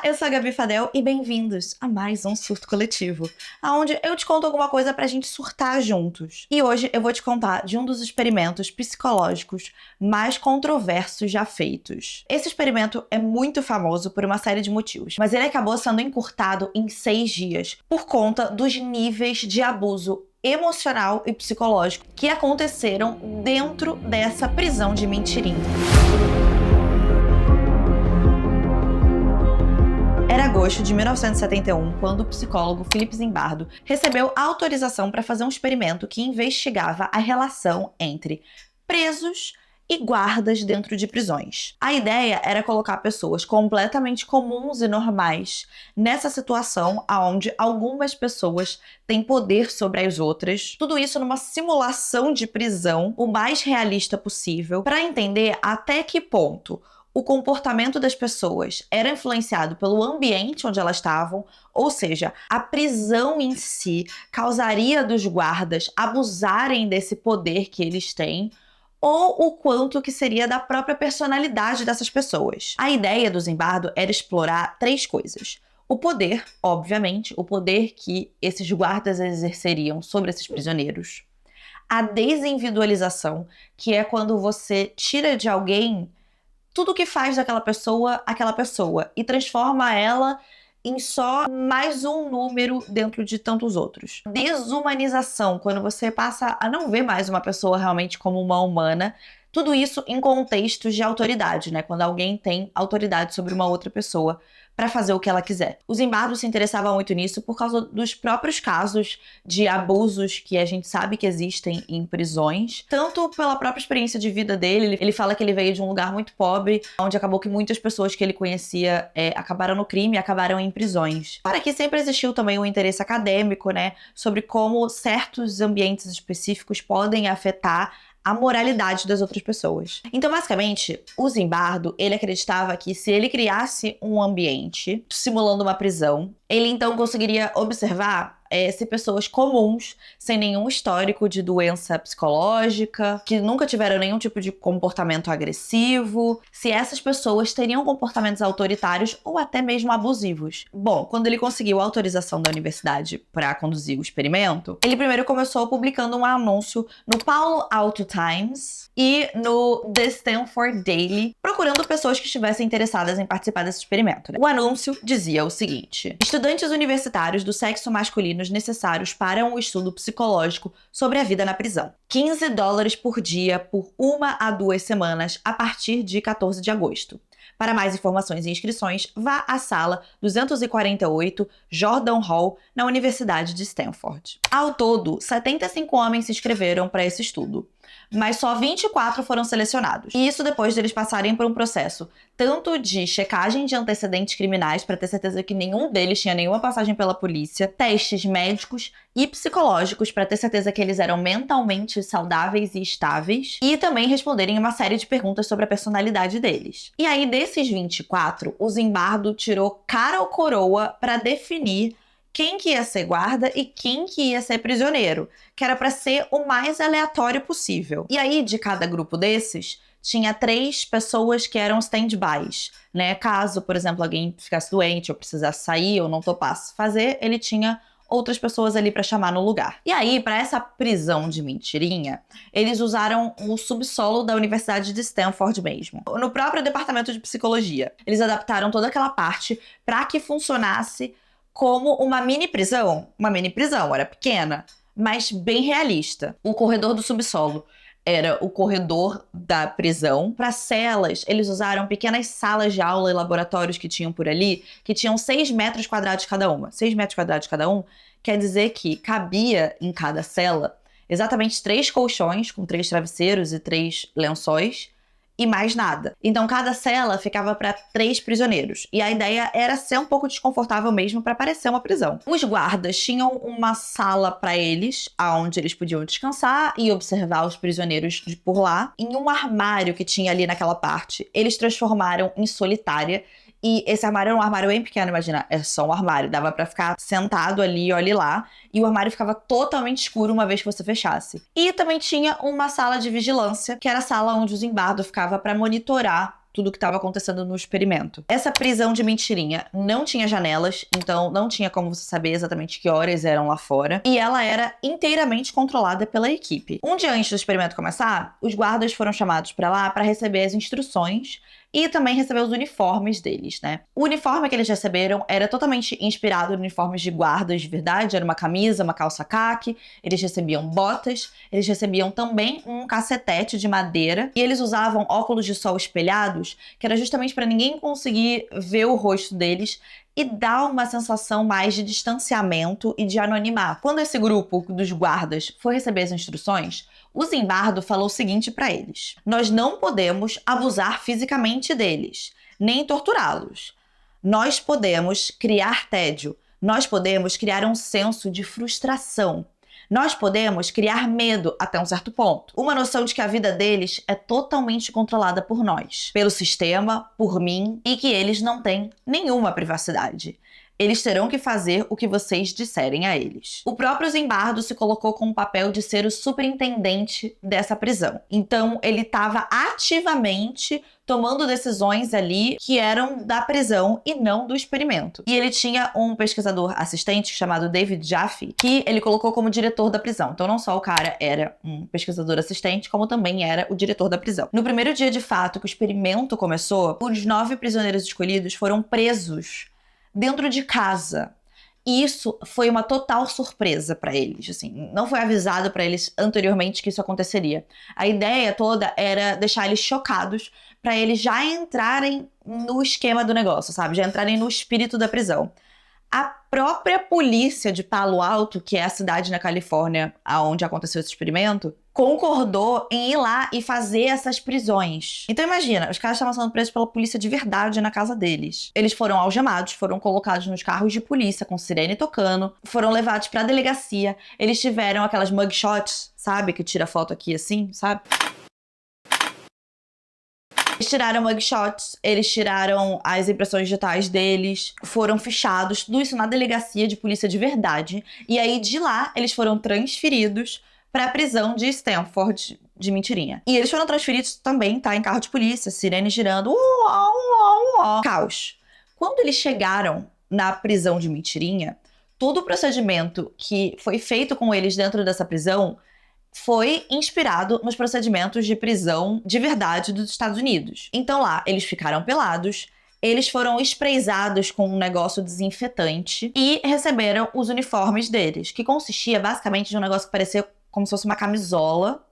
Eu sou a Gabi Fadel e bem-vindos a mais um Surto Coletivo, onde eu te conto alguma coisa pra gente surtar juntos. E hoje eu vou te contar de um dos experimentos psicológicos mais controversos já feitos. Esse experimento é muito famoso por uma série de motivos, mas ele acabou sendo encurtado em 6 dias por conta dos níveis de abuso emocional e psicológico que aconteceram dentro dessa prisão de mentirinha. Era agosto de 1971, quando o psicólogo Philip Zimbardo recebeu autorização para fazer um experimento que investigava a relação entre presos e guardas dentro de prisões. A ideia era colocar pessoas completamente comuns e normais nessa situação onde algumas pessoas têm poder sobre as outras, tudo isso numa simulação de prisão o mais realista possível, para entender até que ponto o comportamento das pessoas era influenciado pelo ambiente onde elas estavam, ou seja, a prisão em si causaria dos guardas abusarem desse poder que eles têm, ou o quanto que seria da própria personalidade dessas pessoas. A ideia do Zimbardo era explorar 3 coisas. O poder, obviamente, o poder que esses guardas exerceriam sobre esses prisioneiros. A desindividualização, que é quando você tira de alguém tudo que faz daquela pessoa aquela pessoa e transforma ela em só mais um número dentro de tantos outros. Desumanização, quando você passa a não ver mais uma pessoa realmente como uma humana, tudo isso em contextos de autoridade, né? Quando alguém tem autoridade sobre uma outra pessoa para fazer o que ela quiser. O Zimbardo se interessava muito nisso por causa dos próprios casos de abusos que a gente sabe que existem em prisões, tanto pela própria experiência de vida dele. Ele fala que ele veio de um lugar muito pobre, onde acabou que muitas pessoas que ele conhecia acabaram no crime, acabaram em prisões. Para que sempre existiu também um interesse acadêmico, né, sobre como certos ambientes específicos podem afetar a moralidade das outras pessoas. Então, basicamente, o Zimbardo, ele acreditava que se ele criasse um ambiente simulando uma prisão, ele então conseguiria observar se pessoas comuns, sem nenhum histórico de doença psicológica, que nunca tiveram nenhum tipo de comportamento agressivo, se essas pessoas teriam comportamentos autoritários ou até mesmo abusivos. Bom, quando ele conseguiu a autorização da universidade para conduzir o experimento, ele primeiro começou publicando um anúncio no Palo Alto Times e no The Stanford Daily, procurando pessoas que estivessem interessadas em participar desse experimento, né? O anúncio dizia o seguinte: estudantes universitários do sexo masculino necessários para um estudo psicológico sobre a vida na prisão. $15 por dia por 1 a 2 semanas a partir de 14 de agosto. Para mais informações e inscrições, vá à sala 248 Jordan Hall, na Universidade de Stanford. Ao todo, 75 homens se inscreveram para esse estudo, mas só 24 foram selecionados. E isso depois deles passarem por um processo tanto de checagem de antecedentes criminais para ter certeza que nenhum deles tinha nenhuma passagem pela polícia, testes médicos e psicológicos para ter certeza que eles eram mentalmente saudáveis e estáveis, e também responderem uma série de perguntas sobre a personalidade deles. E aí, desses 24, o Zimbardo tirou cara ou coroa para definir quem que ia ser guarda e quem que ia ser prisioneiro, que era para ser o mais aleatório possível. E aí, de cada grupo desses, tinha 3 pessoas que eram stand-bys, né? Caso, por exemplo, alguém ficasse doente ou precisasse sair ou não topasse fazer, ele tinha outras pessoas ali para chamar no lugar. E aí, para essa prisão de mentirinha, eles usaram o subsolo da Universidade de Stanford mesmo, no próprio departamento de psicologia. Eles adaptaram toda aquela parte para que funcionasse como uma mini prisão. Uma mini prisão, era pequena, mas bem realista. O corredor do subsolo era o corredor da prisão. Para celas, eles usaram pequenas salas de aula e laboratórios que tinham por ali, que tinham 6 metros quadrados cada uma. 6 metros quadrados cada um quer dizer que cabia em cada cela exatamente 3 colchões, com 3 travesseiros e 3 lençóis, e mais nada. Então cada cela ficava para 3 prisioneiros. E a ideia era ser um pouco desconfortável mesmo para parecer uma prisão. Os guardas tinham uma sala para eles, onde eles podiam descansar e observar os prisioneiros por lá. Em um armário que tinha ali naquela parte, eles transformaram em solitária. E esse armário era um armário bem pequeno, imagina, é só um armário, dava pra ficar sentado ali, olhe lá, e o armário ficava totalmente escuro uma vez que você fechasse. E também tinha uma sala de vigilância, que era a sala onde o Zimbardo ficava pra monitorar tudo que estava acontecendo no experimento. Essa prisão de mentirinha não tinha janelas, então não tinha como você saber exatamente que horas eram lá fora, e ela era inteiramente controlada pela equipe. Um dia antes do experimento começar, os guardas foram chamados para lá para receber as instruções e também receber os uniformes deles, né? O uniforme que eles receberam era totalmente inspirado em uniformes de guardas de verdade, era uma camisa, uma calça caqui, eles recebiam botas, eles recebiam também um cacetete de madeira e eles usavam óculos de sol espelhados, que era justamente para ninguém conseguir ver o rosto deles e dar uma sensação mais de distanciamento e de anonimato. Quando esse grupo dos guardas foi receber as instruções, o Zimbardo falou o seguinte para eles: nós não podemos abusar fisicamente deles, nem torturá-los. Nós podemos criar tédio, nós podemos criar um senso de frustração. Nós podemos criar medo até um certo ponto. Uma noção de que a vida deles é totalmente controlada por nós, pelo sistema, por mim, e que eles não têm nenhuma privacidade. Eles terão que fazer o que vocês disserem a eles. O próprio Zimbardo se colocou com o papel de ser o superintendente dessa prisão. Então, ele estava ativamente tomando decisões ali que eram da prisão e não do experimento. E ele tinha um pesquisador assistente chamado David Jaffe, que ele colocou como diretor da prisão. Então, não só o cara era um pesquisador assistente, como também era o diretor da prisão. No primeiro dia, de fato, que o experimento começou, os 9 prisioneiros escolhidos foram presos dentro de casa. E isso foi uma total surpresa para eles, assim, não foi avisado para eles anteriormente que isso aconteceria. A ideia toda era deixar eles chocados para eles já entrarem no esquema do negócio, sabe? Já entrarem no espírito da prisão. A própria polícia de Palo Alto, que é a cidade na Califórnia onde aconteceu esse experimento, concordou em ir lá e fazer essas prisões. Então imagina, os caras estavam sendo presos pela polícia de verdade na casa deles. Eles foram algemados, foram colocados nos carros de polícia com sirene tocando, foram levados pra delegacia, eles tiveram aquelas mugshots, sabe? Que tira foto aqui assim, sabe? Eles tiraram mugshots, eles tiraram as impressões digitais deles, foram fichados, tudo isso na delegacia de polícia de verdade. E aí, de lá, eles foram transferidos para a prisão de Stanford de mentirinha. E eles foram transferidos também, tá? Em carro de polícia, sirene girando, caos. Quando eles chegaram na prisão de mentirinha, todo o procedimento que foi feito com eles dentro dessa prisão foi inspirado nos procedimentos de prisão de verdade dos Estados Unidos. Então lá, eles ficaram pelados, eles foram espreitados com um negócio desinfetante e receberam os uniformes deles, que consistia basicamente de um negócio que parecia como se fosse uma camisola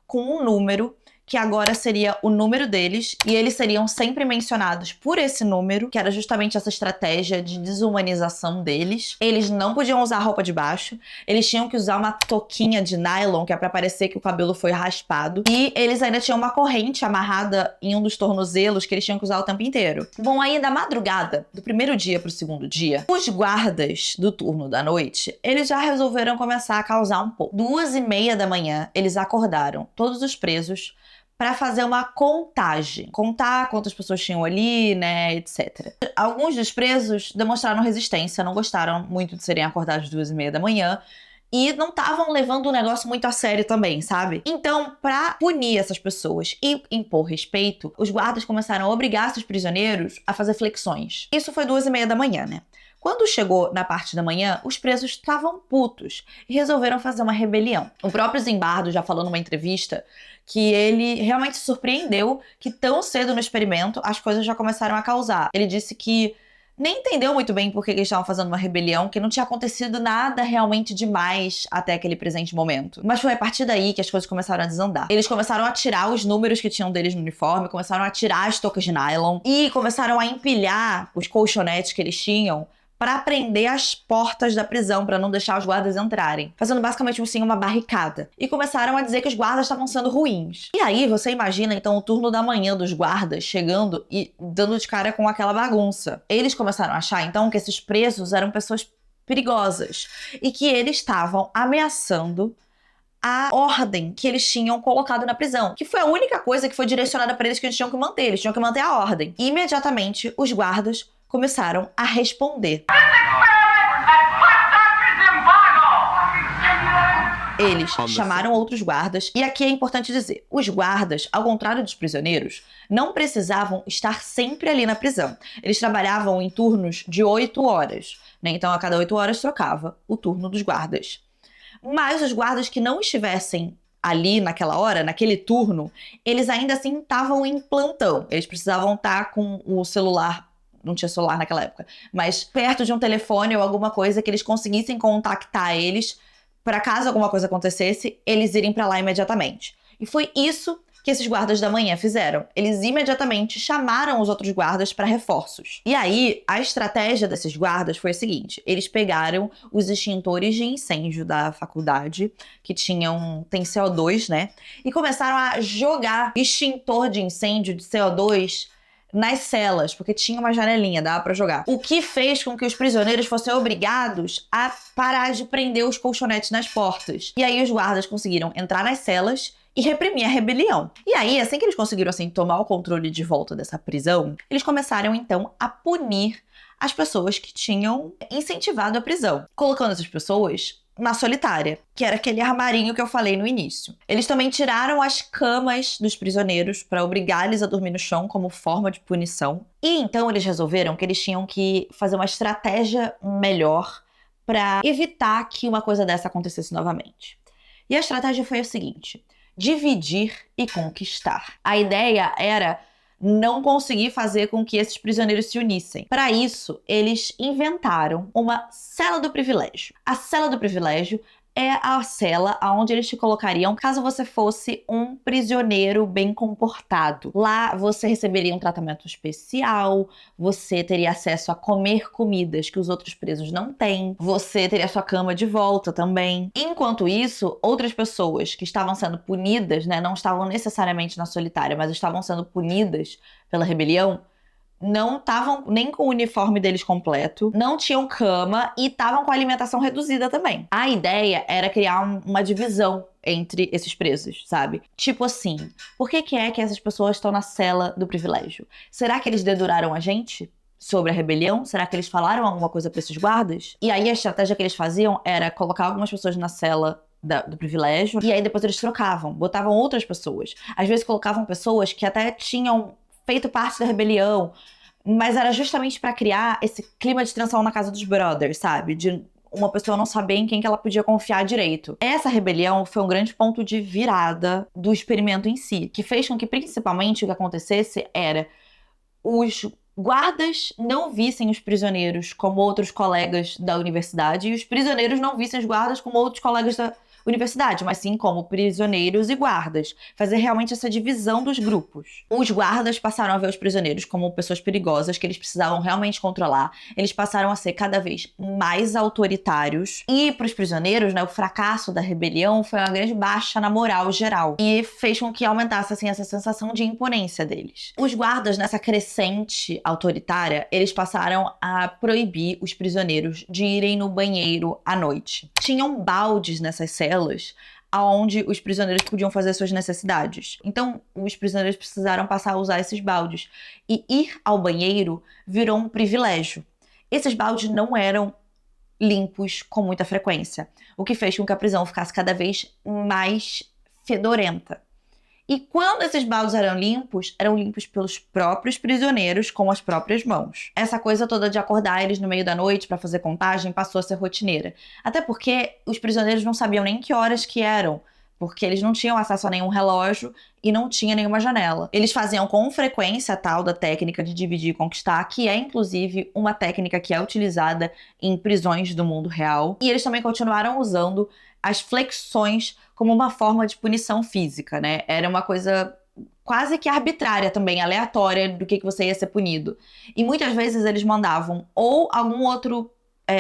com um número, que agora seria o número deles, e eles seriam sempre mencionados por esse número, que era justamente essa estratégia de desumanização deles. Eles não podiam usar roupa de baixo, eles tinham que usar uma touquinha de nylon, que é pra parecer que o cabelo foi raspado, e eles ainda tinham uma corrente amarrada em um dos tornozelos que eles tinham que usar o tempo inteiro. Bom, aí da madrugada, do primeiro dia pro segundo dia, os guardas do turno da noite, eles já resolveram começar a causar um pouco. 2h30 da manhã, eles acordaram todos os presos para fazer uma contagem. Contar quantas pessoas tinham ali, né, etc. Alguns dos presos demonstraram resistência, não gostaram muito de serem acordados 2h30 da manhã e não estavam levando o negócio muito a sério também, sabe? Então, para punir essas pessoas e impor respeito, os guardas começaram a obrigar seus prisioneiros a fazer flexões. Isso foi 2h30 da manhã, né? Quando chegou na parte da manhã, os presos estavam putos e resolveram fazer uma rebelião. O próprio Zimbardo já falou numa entrevista que ele realmente se surpreendeu que tão cedo no experimento as coisas já começaram a causar. Ele disse que nem entendeu muito bem por que eles estavam fazendo uma rebelião, que não tinha acontecido nada realmente demais até aquele presente momento. Mas foi a partir daí que as coisas começaram a desandar. Eles começaram a tirar os números que tinham deles no uniforme, começaram a tirar as toucas de nylon e começaram a empilhar os colchonetes que eles tinham para prender as portas da prisão, para não deixar os guardas entrarem. Fazendo basicamente assim uma barricada. E começaram a dizer que os guardas estavam sendo ruins. E aí você imagina então o turno da manhã dos guardas chegando e dando de cara com aquela bagunça. Eles começaram a achar então que esses presos eram pessoas perigosas e que eles estavam ameaçando a ordem que eles tinham colocado na prisão, que foi a única coisa que foi direcionada para eles que eles tinham que manter. Eles tinham que manter a ordem. E imediatamente os guardas começaram a responder. Eles chamaram outros guardas, e aqui é importante dizer, os guardas, ao contrário dos prisioneiros, não precisavam estar sempre ali na prisão. Eles trabalhavam em turnos de 8 horas, né? Então a cada 8 horas trocava o turno dos guardas. Mas os guardas que não estivessem ali naquela hora, naquele turno, eles ainda assim estavam em plantão. Eles precisavam estar com o celular, não tinha celular naquela época, mas perto de um telefone ou alguma coisa que eles conseguissem contactar eles para caso alguma coisa acontecesse, eles irem para lá imediatamente. E foi isso que esses guardas da manhã fizeram. Eles imediatamente chamaram os outros guardas para reforços. E aí, a estratégia desses guardas foi a seguinte: eles pegaram os extintores de incêndio da faculdade, que tem CO2, né? E começaram a jogar extintor de incêndio de CO2 nas celas, porque tinha uma janelinha, dava pra jogar. O que fez com que os prisioneiros fossem obrigados a parar de prender os colchonetes nas portas. E aí os guardas conseguiram entrar nas celas e reprimir a rebelião. E aí, assim que eles conseguiram tomar o controle de volta dessa prisão, eles começaram então a punir as pessoas que tinham incentivado a prisão, colocando essas pessoas na solitária, que era aquele armarinho que eu falei no início. Eles também tiraram as camas dos prisioneiros para obrigar-eles a dormir no chão como forma de punição. E então eles resolveram que eles tinham que fazer uma estratégia melhor para evitar que uma coisa dessa acontecesse novamente. E a estratégia foi a seguinte: dividir e conquistar. A ideia era não conseguir fazer com que esses prisioneiros se unissem. Para isso, eles inventaram uma cela do privilégio. A cela do privilégio é a cela onde eles te colocariam caso você fosse um prisioneiro bem comportado. Lá você receberia um tratamento especial, você teria acesso a comer comidas que os outros presos não têm, você teria sua cama de volta também. Enquanto isso, outras pessoas que estavam sendo punidas, né, não estavam necessariamente na solitária, mas estavam sendo punidas pela rebelião, não estavam nem com o uniforme deles completo, não tinham cama e estavam com a alimentação reduzida também. A ideia era criar uma divisão entre esses presos, sabe? Tipo assim, por que é que essas pessoas estão na cela do privilégio? Será que eles deduraram a gente sobre a rebelião? Será que eles falaram alguma coisa pra esses guardas? E aí a estratégia que eles faziam era colocar algumas pessoas na cela do privilégio e aí depois eles trocavam, botavam outras pessoas. Às vezes colocavam pessoas que até tinham feito parte da rebelião, mas era justamente pra criar esse clima de tensão na casa dos brothers, sabe? De uma pessoa não saber em quem que ela podia confiar direito. Essa rebelião foi um grande ponto de virada do experimento em si, que fez com que, principalmente, o que acontecesse era os guardas não vissem os prisioneiros como outros colegas da universidade e os prisioneiros não vissem os guardas como outros colegas da universidade, mas sim como prisioneiros e guardas. Fazer realmente essa divisão dos grupos. Os guardas passaram a ver os prisioneiros como pessoas perigosas que eles precisavam realmente controlar. Eles passaram a ser cada vez mais autoritários. E para os prisioneiros, né, o fracasso da rebelião foi uma grande baixa na moral geral. E fez com que aumentasse assim, essa sensação de imponência deles. Os guardas, nessa crescente autoritária, eles passaram a proibir os prisioneiros de irem no banheiro à noite. Tinham baldes nessas celas onde os prisioneiros podiam fazer suas necessidades. Então, os prisioneiros precisaram passar a usar esses baldes. E ir ao banheiro virou um privilégio. Esses baldes não eram limpos com muita frequência, o que fez com que a prisão ficasse cada vez mais fedorenta. E quando esses baldes eram limpos pelos próprios prisioneiros com as próprias mãos. Essa coisa toda de acordar eles no meio da noite para fazer contagem passou a ser rotineira. Até porque os prisioneiros não sabiam nem que horas que eram, porque eles não tinham acesso a nenhum relógio e não tinha nenhuma janela. Eles faziam com frequência a tal da técnica de dividir e conquistar, que é inclusive uma técnica que é utilizada em prisões do mundo real. E eles também continuaram usando as flexões como uma forma de punição física, né? Era uma coisa quase que arbitrária também, aleatória do que você ia ser punido. E muitas vezes eles mandavam ou algum outro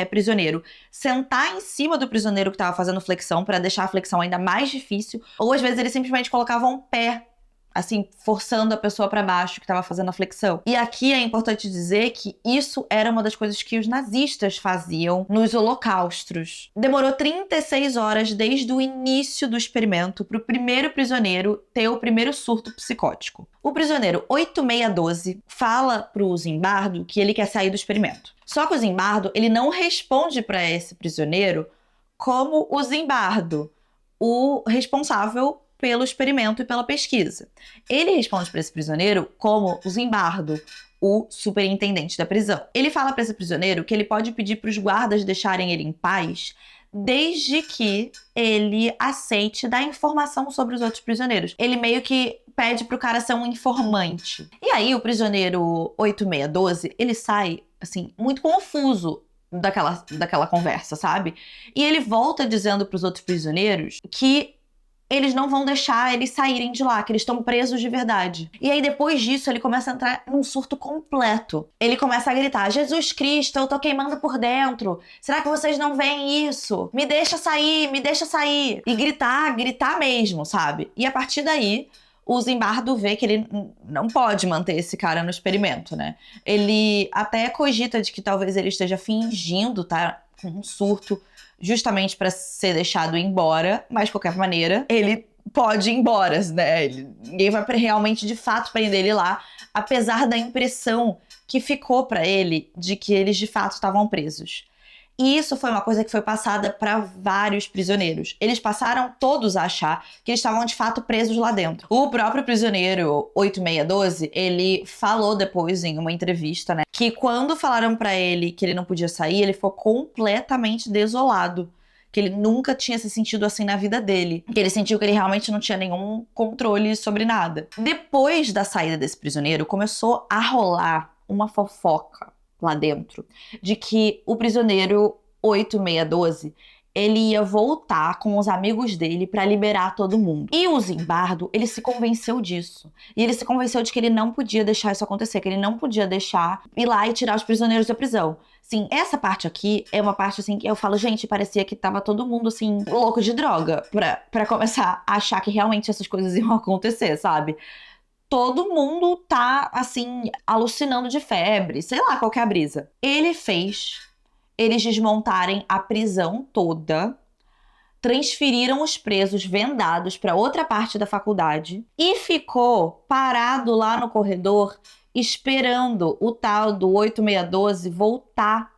prisioneiro sentar em cima do prisioneiro que estava fazendo flexão para deixar a flexão ainda mais difícil, ou às vezes eles simplesmente colocavam um pé, assim, forçando a pessoa para baixo que estava fazendo a flexão. E aqui é importante dizer que isso era uma das coisas que os nazistas faziam nos holocaustos. Demorou 36 horas desde o início do experimento para o primeiro prisioneiro ter o primeiro surto psicótico. O prisioneiro 8612 fala pro Zimbardo que ele quer sair do experimento. Só que o Zimbardo, ele não responde para esse prisioneiro como o Zimbardo, o responsável pelo experimento e pela pesquisa. Ele responde para esse prisioneiro como o Zimbardo, o superintendente da prisão. Ele fala para esse prisioneiro que ele pode pedir para os guardas deixarem ele em paz desde que ele aceite dar informação sobre os outros prisioneiros. Ele meio que pede pro cara ser um informante. E aí o prisioneiro 8612, ele sai, assim, muito confuso daquela conversa, sabe? E ele volta dizendo pros outros prisioneiros que eles não vão deixar eles saírem de lá, que eles estão presos de verdade. E aí, depois disso, ele começa a entrar num surto completo. Ele começa a gritar: Jesus Cristo, eu tô queimando por dentro. Será que vocês não veem isso? Me deixa sair, me deixa sair. E gritar mesmo, sabe? E a partir daí, o Zimbardo vê que ele não pode manter esse cara no experimento, né? Ele até cogita de que talvez ele esteja fingindo, tá? Com um surto, justamente para ser deixado embora, mas de qualquer maneira, ele pode ir embora, né? Ninguém vai realmente, de fato, prender ele lá, apesar da impressão que ficou para ele de que eles, de fato, estavam presos. E isso foi uma coisa que foi passada para vários prisioneiros. Eles passaram todos a achar que eles estavam, de fato, presos lá dentro. O próprio prisioneiro 8612, ele falou depois em uma entrevista, né, que quando falaram para ele que ele não podia sair, ele ficou completamente desolado. Que ele nunca tinha se sentido assim na vida dele. Que ele sentiu que ele realmente não tinha nenhum controle sobre nada. Depois da saída desse prisioneiro, começou a rolar uma fofoca lá dentro, de que o prisioneiro 8612, ele ia voltar com os amigos dele pra liberar todo mundo. E o Zimbardo, ele se convenceu disso. E ele se convenceu de que ele não podia deixar isso acontecer, que ele não podia deixar ir lá e tirar os prisioneiros da prisão. Sim, essa parte aqui é uma parte, assim, que eu falo, gente, parecia que tava todo mundo, assim, louco de droga pra começar a achar que realmente essas coisas iam acontecer, sabe? Todo mundo tá, assim, alucinando de febre, sei lá qual que é a brisa. Ele fez eles desmontarem a prisão toda, transferiram os presos vendados para outra parte da faculdade e ficou parado lá no corredor esperando o tal do 8612 voltar,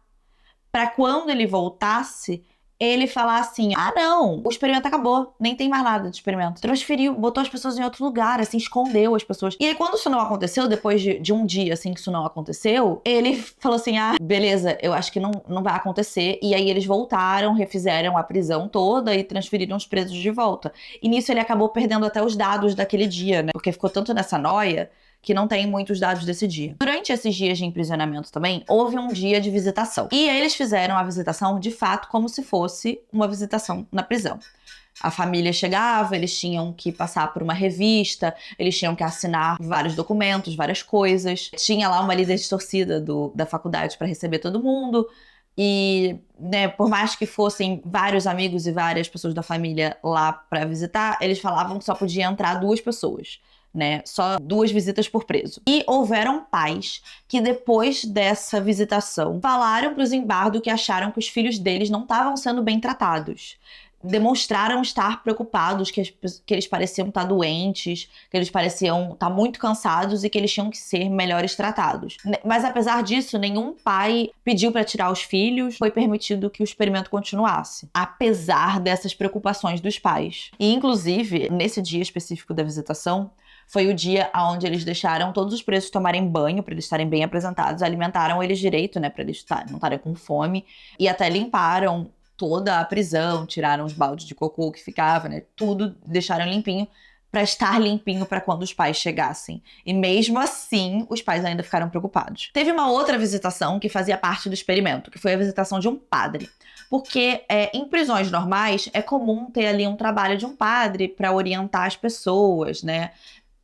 para quando ele voltasse, ele falar assim: ah, não, o experimento acabou, nem tem mais nada de experimento. Transferiu, botou as pessoas em outro lugar, assim, escondeu as pessoas. E aí, quando isso não aconteceu, depois de um dia, assim, que isso não aconteceu, ele falou assim: ah, beleza, eu acho que não vai acontecer. E aí eles voltaram, refizeram a prisão toda e transferiram os presos de volta. E nisso ele acabou perdendo até os dados daquele dia, né? Porque ficou tanto nessa noia que não tem muitos dados desse dia. Durante esses dias de aprisionamento também, houve um dia de visitação. E eles fizeram a visitação, de fato, como se fosse uma visitação na prisão. A família chegava, eles tinham que passar por uma revista, eles tinham que assinar vários documentos, várias coisas. Tinha lá uma líder de torcida da faculdade para receber todo mundo. E, né, por mais que fossem vários amigos e várias pessoas da família lá para visitar, eles falavam que só podia entrar 2 pessoas. Né? Só 2 visitas por preso. E houveram pais que, depois dessa visitação, falaram pro Zimbardo que acharam que os filhos deles não estavam sendo bem tratados. Demonstraram estar preocupados, que eles pareciam estar doentes, que eles pareciam estar muito cansados e que eles tinham que ser melhores tratados. Mas apesar disso, nenhum pai pediu para tirar os filhos, foi permitido que o experimento continuasse, apesar dessas preocupações dos pais. E inclusive, nesse dia específico da visitação, foi o dia onde eles deixaram todos os presos tomarem banho, para eles estarem bem apresentados, alimentaram eles direito, né, para eles não estarem com fome, e até limparam toda a prisão, tiraram os baldes de cocô que ficava, né, tudo deixaram limpinho, para estar limpinho para quando os pais chegassem. E mesmo assim, os pais ainda ficaram preocupados. Teve uma outra visitação que fazia parte do experimento, que foi a visitação de um padre. Porque em prisões normais é comum ter ali um trabalho de um padre para orientar as pessoas, né?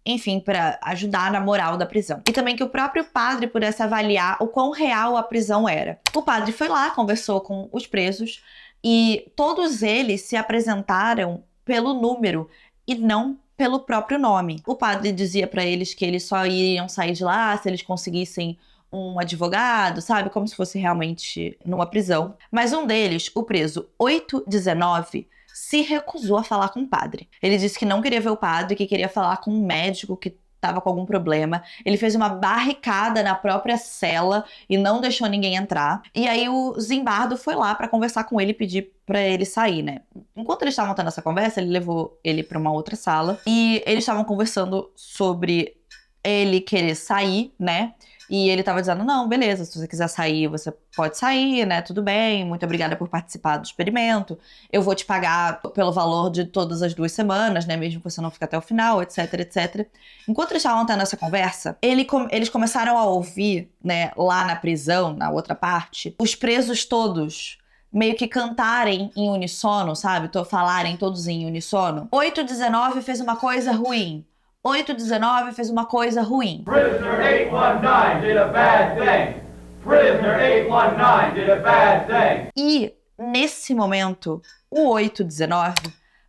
Enfim, para ajudar na moral da prisão. E também que o próprio padre pudesse avaliar o quão real a prisão era. O padre foi lá, conversou com os presos e todos eles se apresentaram pelo número e não pelo próprio nome. O padre dizia para eles que eles só iriam sair de lá se eles conseguissem um advogado, sabe? Como se fosse realmente numa prisão. Mas um deles, o preso 819, se recusou a falar com o padre. Ele disse que não queria ver o padre, que queria falar com um médico que tava com algum problema. Ele fez uma barricada na própria cela e não deixou ninguém entrar. E aí o Zimbardo foi lá pra conversar com ele e pedir pra ele sair, né? Enquanto eles estavam tendo essa conversa, ele levou ele pra uma outra sala e eles estavam conversando sobre ele querer sair, né? E ele tava dizendo, não, beleza, se você quiser sair, você pode sair, né? Tudo bem, muito obrigada por participar do experimento. Eu vou te pagar pelo valor de todas as 2 semanas, né? Mesmo que você não fique até o final, etc, etc. Enquanto eles estavam tendo essa conversa, eles começaram a ouvir, né, lá na prisão, na outra parte, os presos todos meio que cantarem em unissono, sabe? Falarem todos em unissono. 819 fez uma coisa ruim. 819 fez uma coisa ruim. Prisoner 819 did a bad thing. Prisoner 819 did a bad thing. E, nesse momento, o 819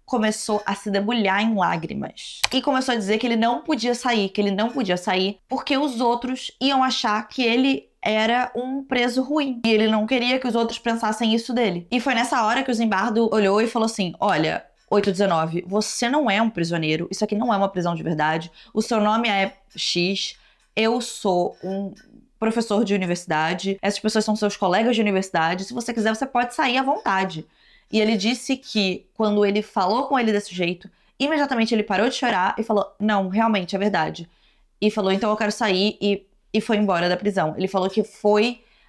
começou a se debulhar em lágrimas. E começou a dizer que ele não podia sair, porque os outros iam achar que ele era um preso ruim. E ele não queria que os outros pensassem isso dele. E foi nessa hora que o Zimbardo olhou e falou assim, olha, 819, você não é um prisioneiro, isso aqui não é uma prisão de verdade, o seu nome é X, eu sou um professor de universidade, essas pessoas são seus colegas de universidade, se você quiser você pode sair à vontade. E ele disse que quando ele falou com ele desse jeito, imediatamente ele parou de chorar e falou, não, realmente, é verdade. E falou, então eu quero sair e foi embora da prisão. Ele falou que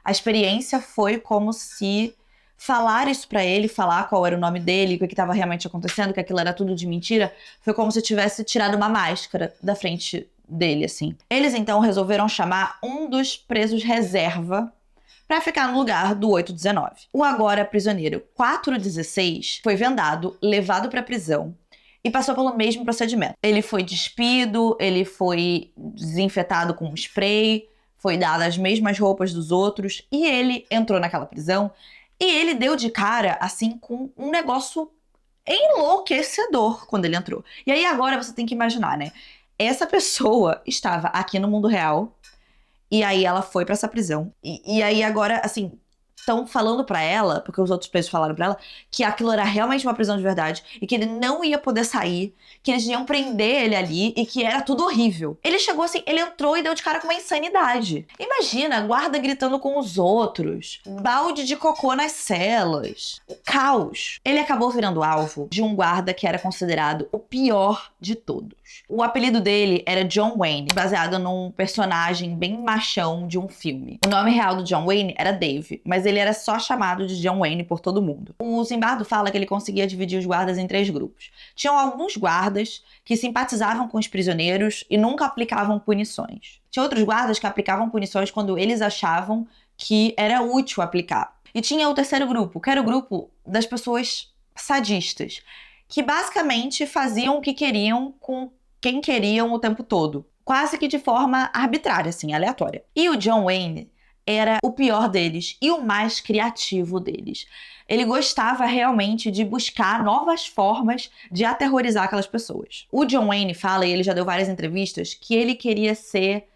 a experiência foi como se falar isso pra ele, falar qual era o nome dele, o que estava realmente acontecendo, que aquilo era tudo de mentira, foi como se tivesse tirado uma máscara da frente dele, assim. Eles, então, resolveram chamar um dos presos reserva pra ficar no lugar do 819. O agora prisioneiro 416 foi vendado, levado pra prisão e passou pelo mesmo procedimento. Ele foi despido, ele foi desinfetado com spray, foi dado as mesmas roupas dos outros e ele entrou naquela prisão. E ele deu de cara, assim, com um negócio enlouquecedor quando ele entrou. E aí agora você tem que imaginar, né? Essa pessoa estava aqui no mundo real, e aí ela foi pra essa prisão. E aí agora, assim, estão falando pra ela, porque os outros presos falaram pra ela, que aquilo era realmente uma prisão de verdade, e que ele não ia poder sair, que eles iam prender ele ali, e que era tudo horrível. Ele chegou assim, ele entrou e deu de cara com uma insanidade. Imagina, guarda gritando com os outros, balde de cocô nas celas, caos. Ele acabou virando alvo de um guarda que era considerado o pior de todos. O apelido dele era John Wayne, baseado num personagem bem machão de um filme. O nome real do John Wayne era Dave, mas ele era só chamado de John Wayne por todo mundo. O Zimbardo fala que ele conseguia dividir os guardas em 3 grupos. Tinham alguns guardas que simpatizavam com os prisioneiros e nunca aplicavam punições. Tinha outros guardas que aplicavam punições quando eles achavam que era útil aplicar. E tinha o 3º grupo, que era o grupo das pessoas sadistas, que basicamente faziam o que queriam com quem queriam o tempo todo. Quase que de forma arbitrária, assim, aleatória. E o John Wayne era o pior deles e o mais criativo deles. Ele gostava realmente de buscar novas formas de aterrorizar aquelas pessoas. O John Wayne fala, e ele já deu várias entrevistas, que ele queria ser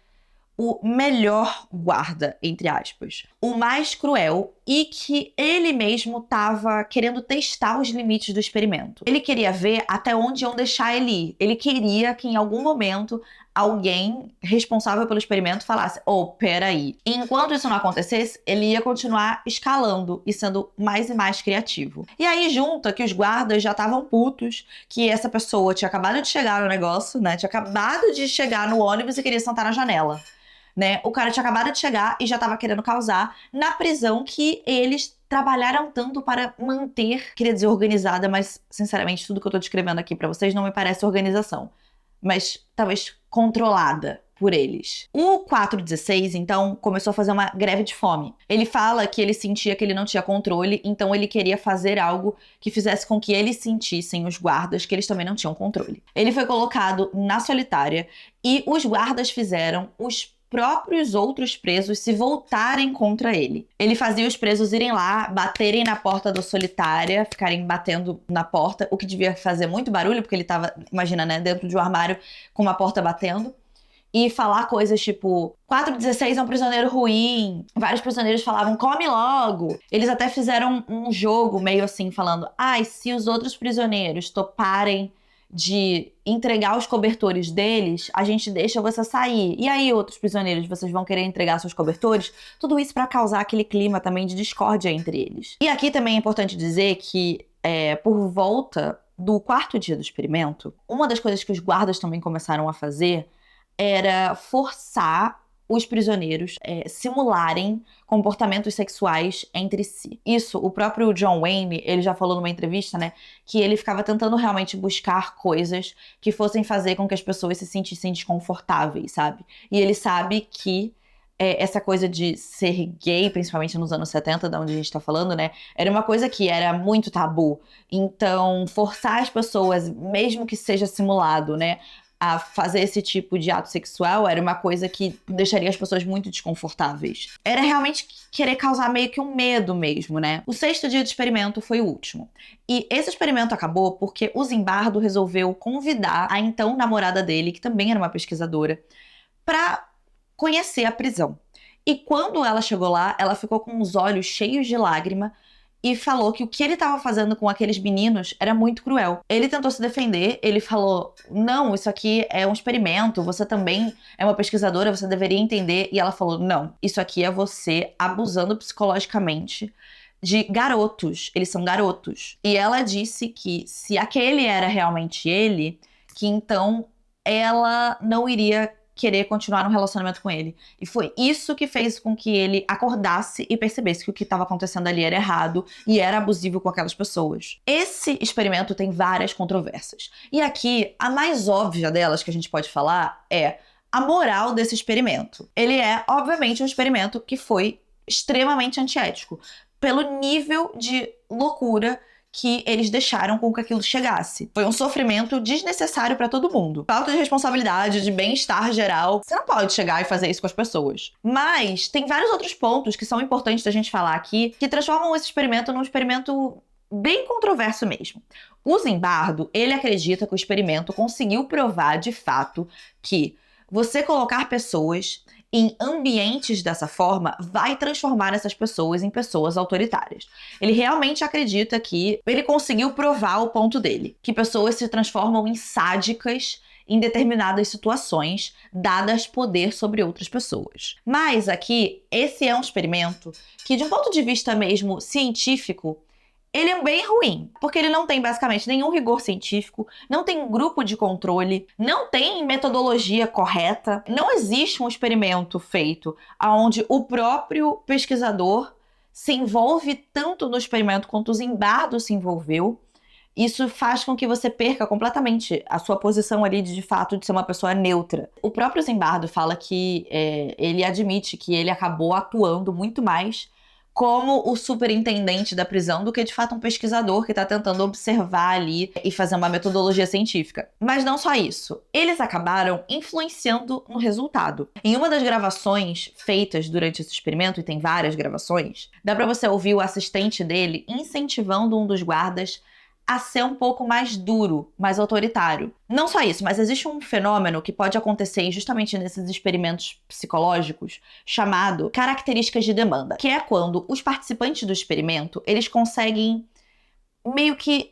o melhor guarda, entre aspas, o mais cruel, e que ele mesmo estava querendo testar os limites do experimento. Ele queria ver até onde iam deixar ele ir. Ele queria que em algum momento alguém responsável pelo experimento falasse, peraí. E enquanto isso não acontecesse, ele ia continuar escalando e sendo mais e mais criativo. E aí junta que os guardas já estavam putos, que essa pessoa tinha acabado de chegar no negócio, né? Tinha acabado de chegar no ônibus e queria sentar na janela. Né? O cara tinha acabado de chegar e já estava querendo causar na prisão que eles trabalharam tanto para manter, queria dizer organizada, mas sinceramente tudo que eu tô descrevendo aqui pra vocês não me parece organização, mas talvez controlada por eles. O 416, então, começou a fazer uma greve de fome. Ele fala que ele sentia que ele não tinha controle, então ele queria fazer algo que fizesse com que eles sentissem, os guardas, que eles também não tinham controle. Ele foi colocado na solitária e os guardas fizeram os próprios outros presos se voltarem contra ele. Ele fazia os presos irem lá, baterem na porta da solitária, ficarem batendo na porta, o que devia fazer muito barulho, porque ele tava, imagina, né, dentro de um armário com uma porta batendo, e falar coisas tipo, 416 é um prisioneiro ruim. Vários prisioneiros falavam, come logo. Eles até fizeram um jogo meio assim, falando, se os outros prisioneiros toparem de entregar os cobertores deles, a gente deixa você sair. E aí, outros prisioneiros, vocês vão querer entregar seus cobertores? Tudo isso para causar aquele clima também de discórdia entre eles. E aqui também é importante dizer que, por volta do 4º dia do experimento, uma das coisas que os guardas também começaram a fazer era forçar os prisioneiros simularem comportamentos sexuais entre si. Isso, o próprio John Wayne, ele já falou numa entrevista, né, que ele ficava tentando realmente buscar coisas que fossem fazer com que as pessoas se sentissem desconfortáveis, sabe? E ele sabe que essa coisa de ser gay, principalmente nos anos 70, da onde a gente tá falando, né, era uma coisa que era muito tabu. Então, forçar as pessoas, mesmo que seja simulado, né, a fazer esse tipo de ato sexual era uma coisa que deixaria as pessoas muito desconfortáveis. Era realmente querer causar meio que um medo mesmo, né? O 6º dia de experimento foi o último. E esse experimento acabou porque o Zimbardo resolveu convidar a então namorada dele, que também era uma pesquisadora, pra conhecer a prisão. E quando ela chegou lá, ela ficou com os olhos cheios de lágrima e falou que o que ele estava fazendo com aqueles meninos era muito cruel. Ele tentou se defender, ele falou, não, isso aqui é um experimento, você também é uma pesquisadora, você deveria entender. E ela falou, não, isso aqui é você abusando psicologicamente de garotos, eles são garotos. E ela disse que se aquele era realmente ele, que então ela não iria querer continuar um relacionamento com ele. E foi isso que fez com que ele acordasse e percebesse que o que estava acontecendo ali era errado e era abusivo com aquelas pessoas. Esse experimento tem várias controvérsias. E aqui, a mais óbvia delas que a gente pode falar é a moral desse experimento. Ele é, obviamente, um experimento que foi extremamente antiético, pelo nível de loucura que eles deixaram com que aquilo chegasse. Foi um sofrimento desnecessário pra todo mundo. Falta de responsabilidade, de bem-estar geral. Você não pode chegar e fazer isso com as pessoas. Mas tem vários outros pontos que são importantes da gente falar aqui, que transformam esse experimento num experimento bem controverso mesmo. O Zimbardo, ele acredita que o experimento conseguiu provar, de fato, que você colocar pessoas em ambientes dessa forma vai transformar essas pessoas em pessoas autoritárias. Ele realmente acredita que ele conseguiu provar o ponto dele, que pessoas se transformam em sádicas em determinadas situações, dadas poder sobre outras pessoas. Mas aqui, esse é um experimento que, de um ponto de vista mesmo científico, ele é bem ruim, porque ele não tem basicamente nenhum rigor científico, não tem um grupo de controle, não tem metodologia correta, não existe um experimento feito onde o próprio pesquisador se envolve tanto no experimento quanto o Zimbardo se envolveu. Isso faz com que você perca completamente a sua posição ali de fato de ser uma pessoa neutra. O próprio Zimbardo fala que ele admite que ele acabou atuando muito mais como o superintendente da prisão do que de fato um pesquisador que está tentando observar ali e fazer uma metodologia científica. Mas não só isso, eles acabaram influenciando no resultado. Em uma das gravações feitas durante esse experimento, e tem várias gravações, dá para você ouvir o assistente dele incentivando um dos guardas a ser um pouco mais duro, mais autoritário. Não só isso, mas existe um fenômeno que pode acontecer justamente nesses experimentos psicológicos, chamado características de demanda, que é quando os participantes do experimento, eles conseguem meio que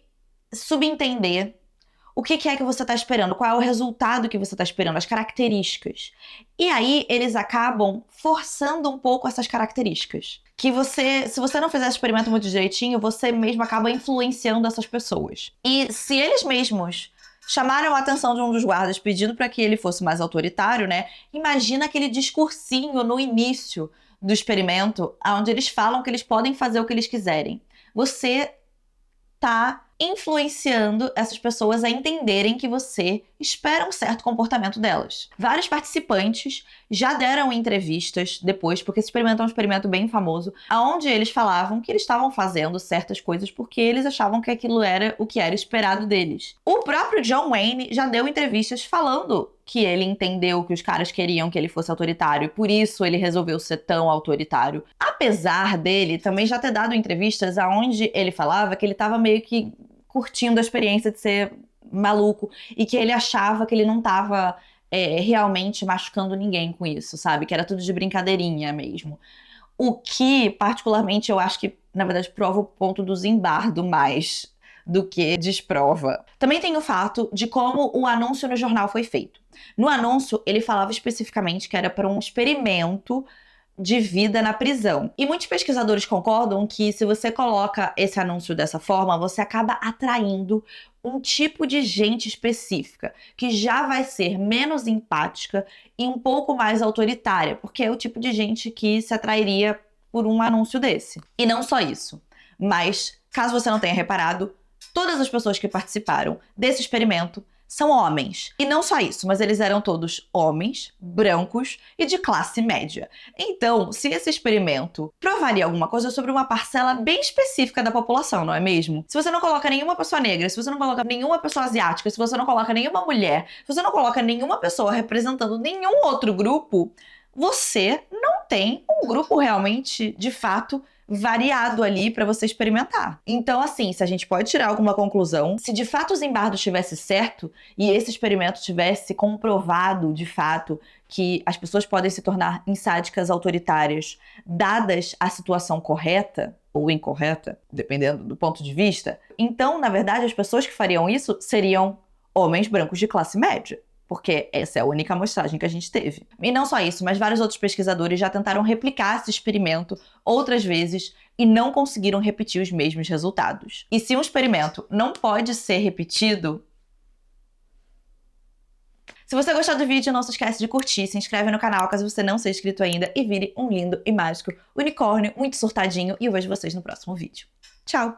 subentender o que é que você está esperando, qual é o resultado que você está esperando, as características. E aí, eles acabam forçando um pouco essas características. Que se você não fizer esse experimento muito direitinho, você mesmo acaba influenciando essas pessoas. E se eles mesmos chamaram a atenção de um dos guardas pedindo para que ele fosse mais autoritário, né? Imagina aquele discursinho no início do experimento, onde eles falam que eles podem fazer o que eles quiserem. Você tá influenciando essas pessoas a entenderem que você espera um certo comportamento delas. Vários participantes já deram entrevistas depois, porque esse experimento é um experimento bem famoso, onde eles falavam que eles estavam fazendo certas coisas porque eles achavam que aquilo era o que era esperado deles. O próprio John Wayne já deu entrevistas falando que ele entendeu que os caras queriam que ele fosse autoritário e por isso ele resolveu ser tão autoritário. Apesar dele também já ter dado entrevistas onde ele falava que ele estava meio que curtindo a experiência de ser maluco e que ele achava que ele não estava realmente machucando ninguém com isso, sabe? Que era tudo de brincadeirinha mesmo. O que, particularmente, eu acho que, na verdade, prova o ponto do Zimbardo mais do que desprova. Também tem o fato de como o anúncio no jornal foi feito. No anúncio, ele falava especificamente que era para um experimento de vida na prisão. E muitos pesquisadores concordam que se você coloca esse anúncio dessa forma, você acaba atraindo um tipo de gente específica, que já vai ser menos empática e um pouco mais autoritária, porque é o tipo de gente que se atrairia por um anúncio desse. E não só isso, mas, caso você não tenha reparado, todas as pessoas que participaram desse experimento são homens. E não só isso, mas eles eram todos homens, brancos e de classe média. Então, se esse experimento provaria alguma coisa sobre uma parcela bem específica da população, não é mesmo? Se você não coloca nenhuma pessoa negra, se você não coloca nenhuma pessoa asiática, se você não coloca nenhuma mulher, se você não coloca nenhuma pessoa representando nenhum outro grupo, você não tem um grupo realmente, de fato, variado ali para você experimentar. Então, assim, se a gente pode tirar alguma conclusão, se de fato o Zimbardo estivesse certo e esse experimento tivesse comprovado, de fato, que as pessoas podem se tornar insádicas autoritárias dadas a situação correta ou incorreta, dependendo do ponto de vista, então, na verdade, as pessoas que fariam isso seriam homens brancos de classe média. Porque essa é a única amostragem que a gente teve. E não só isso, mas vários outros pesquisadores já tentaram replicar esse experimento outras vezes e não conseguiram repetir os mesmos resultados. E se um experimento não pode ser repetido... Se você gostou do vídeo, não se esquece de curtir, se inscreve no canal caso você não seja inscrito ainda e vire um lindo e mágico unicórnio muito surtadinho e eu vejo vocês no próximo vídeo. Tchau!